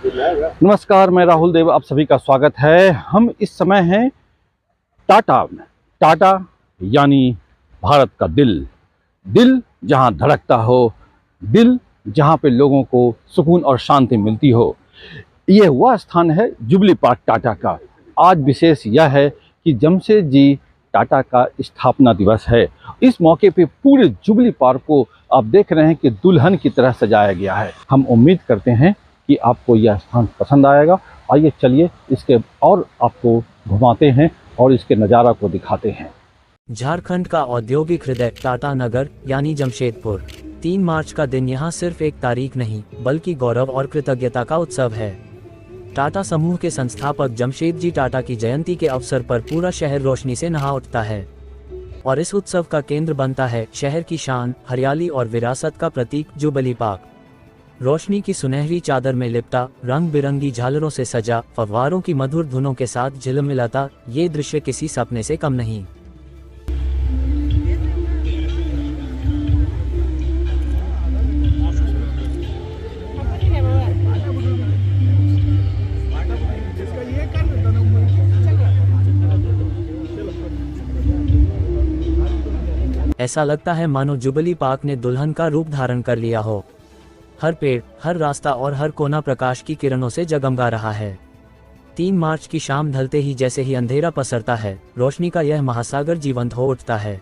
नमस्कार, मैं राहुल देव, आप सभी का स्वागत है। हम इस समय हैं टाटा में। टाटा यानी भारत का दिल, दिल जहां धड़कता हो, दिल जहां पे लोगों को सुकून और शांति मिलती हो। ये वह स्थान है जुबली पार्क टाटा का। आज विशेष यह है कि जमशेद जी टाटा का स्थापना दिवस है। इस मौके पे पूरे जुबली पार्क को आप देख रहे हैं कि दुल्हन की तरह सजाया गया है। हम उम्मीद करते हैं कि आपको यह स्थान पसंद आएगा। आइए चलिए इसके और आपको घुमाते हैं और इसके नज़ारा को दिखाते हैं। झारखंड का औद्योगिक हृदय टाटा नगर यानी जमशेदपुर। 3 मार्च का दिन यहाँ सिर्फ एक तारीख नहीं बल्कि गौरव और कृतज्ञता का उत्सव है। टाटा समूह के संस्थापक जमशेद जी टाटा की जयंती के अवसर पर पूरा शहर रोशनी से नहा उठता है और इस उत्सव का केंद्र बनता है शहर की शान, हरियाली और विरासत का प्रतीक जुबली पार्क। रोशनी की सुनहरी चादर में लिपटा, रंग बिरंगी झालरों से सजा, फव्वारों की मधुर धुनों के साथ झिलमिलाता, ये दृश्य किसी सपने से कम नहीं। ऐसा लगता है मानो जुबली पार्क ने दुल्हन का रूप धारण कर लिया हो। हर पेड़, हर रास्ता और हर कोना प्रकाश की किरणों से जगमगा रहा है। 3 मार्च की शाम ढलते ही जैसे ही अंधेरा पसरता है, रोशनी का यह महासागर जीवंत हो उठता है।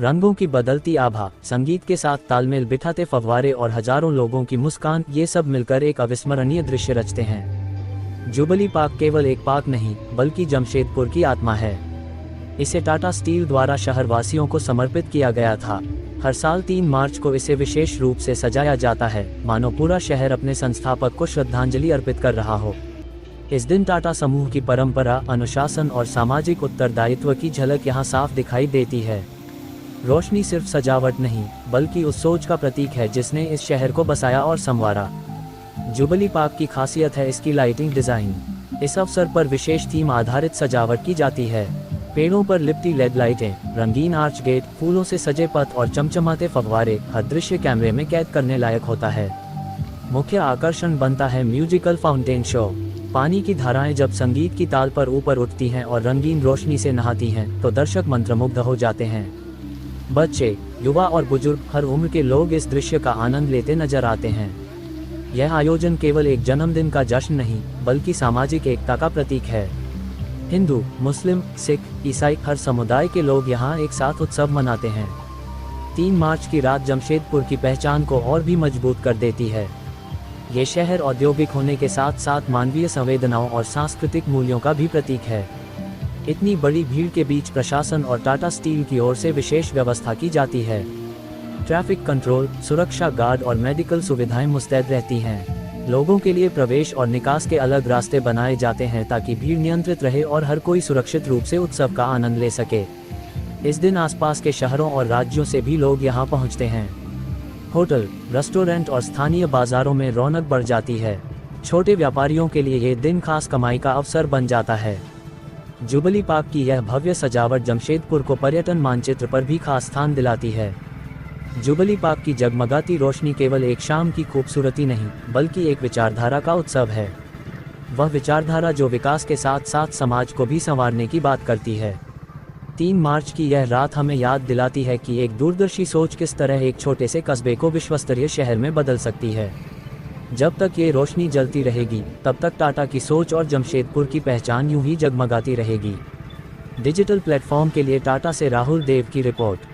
रंगों की बदलती आभा, संगीत के साथ तालमेल बिठाते फव्वारे और हजारों लोगों की मुस्कान, ये सब मिलकर एक अविस्मरणीय दृश्य रचते हैं। जुबली पार्क केवल एक पार्क नहीं बल्कि जमशेदपुर की आत्मा है। इसे टाटा स्टील द्वारा शहरवासियों को समर्पित किया गया था। हर साल 3 मार्च को इसे विशेष रूप से सजाया जाता है, मानो पूरा शहर अपने संस्थापक को श्रद्धांजलि अर्पित कर रहा हो। इस दिन टाटा समूह की परंपरा, अनुशासन और सामाजिक उत्तरदायित्व की झलक यहाँ साफ दिखाई देती है। रोशनी सिर्फ सजावट नहीं बल्कि उस सोच का प्रतीक है जिसने इस शहर को बसाया और संवारा। जुबली पार्क की खासियत है इसकी लाइटिंग डिजाइन। इस अवसर पर विशेष थीम आधारित सजावट की जाती है। पेड़ों पर लिपटी लेड लाइटें, रंगीन आर्च गेट, फूलों से सजे पथ और चमचमाते फव्वारे, हर दृश्य कैमरे में कैद करने लायक होता है। मुख्य आकर्षण बनता है म्यूजिकल फाउंटेन शो। पानी की धाराएं जब संगीत की ताल पर ऊपर उठती हैं और रंगीन रोशनी से नहाती हैं तो दर्शक मंत्रमुग्ध हो जाते हैं। बच्चे, युवा और बुजुर्ग, हर उम्र के लोग इस दृश्य का आनंद लेते नजर आते हैं। यह आयोजन केवल एक जन्मदिन का जश्न नहीं बल्कि सामाजिक एकता का प्रतीक है। हिंदू, मुस्लिम, सिख, ईसाई, हर समुदाय के लोग यहाँ एक साथ उत्सव मनाते हैं। 3 मार्च की रात जमशेदपुर की पहचान को और भी मजबूत कर देती है। ये शहर औद्योगिक होने के साथ साथ मानवीय संवेदनाओं और सांस्कृतिक मूल्यों का भी प्रतीक है। इतनी बड़ी भीड़ के बीच प्रशासन और टाटा स्टील की ओर से विशेष व्यवस्था की जाती है। ट्रैफिक कंट्रोल, सुरक्षा गार्ड और मेडिकल सुविधाएं मुस्तैद रहती हैं। लोगों के लिए प्रवेश और निकास के अलग रास्ते बनाए जाते हैं ताकि भीड़ नियंत्रित रहे और हर कोई सुरक्षित रूप से उत्सव का आनंद ले सके। इस दिन आसपास के शहरों और राज्यों से भी लोग यहाँ पहुँचते हैं। होटल, रेस्टोरेंट और स्थानीय बाजारों में रौनक बढ़ जाती है। छोटे व्यापारियों के लिए ये दिन खास कमाई का अवसर बन जाता है। जुबली पार्क की यह भव्य सजावट जमशेदपुर को पर्यटन मानचित्र पर भी खास स्थान दिलाती है। जुबली पार्क की जगमगाती रोशनी केवल एक शाम की खूबसूरती नहीं बल्कि एक विचारधारा का उत्सव है। वह विचारधारा जो विकास के साथ साथ समाज को भी संवारने की बात करती है। 3 मार्च की यह रात हमें याद दिलाती है कि एक दूरदर्शी सोच किस तरह एक छोटे से कस्बे को विश्वस्तरीय शहर में बदल सकती है। जब तक ये रोशनी जलती रहेगी तब तक टाटा की सोच और जमशेदपुर की पहचान यूं ही जगमगाती रहेगी। डिजिटल प्लेटफॉर्म के लिए टाटा से राहुल देव की रिपोर्ट।